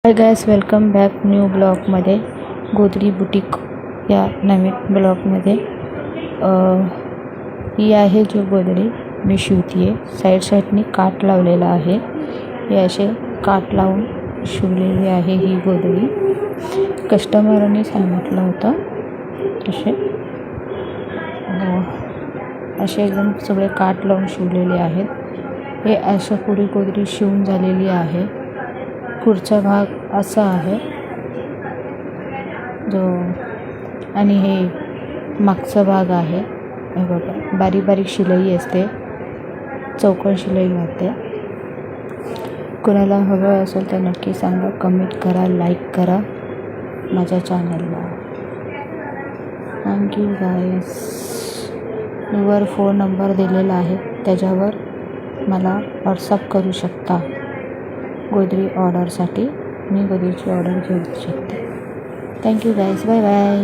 हाय guys, welcome back new ब्लॉगमध्ये. गोदडी boutique या नवीन ब्लॉगमध्ये ही आहे जो गोदडी मी शिवते आहे. साईडनी काठ लावलेला आहे. हे असे काठ लावून शिवलेली आहे ही गोदडी. कस्टमरने सांगितलं होतं असे एकदम सगळे काठ लावून शिवलेले आहेत. हे अशा पुरी गोदडी शिवून झालेली आहे. पुढचा भाग असा आहे जो, आणि हे मागचा भाग आहे. हे बघा, बारीक बारीक शिलाई असते, चौकोन शिलाई होते. कोणाला हवं असेल तर नक्की सांगा, कमेंट करा, लाईक करा माझ्या चॅनलला. थँक्यू गाईस. वर फोन नंबर दिलेला आहे, त्याच्यावर मला व्हॉट्सअप करू शकता. गोदडी ऑर्डरसाठी मी गोदडीची ऑर्डर घेऊ शकते. थँक्यू गाईस, बाय बाय.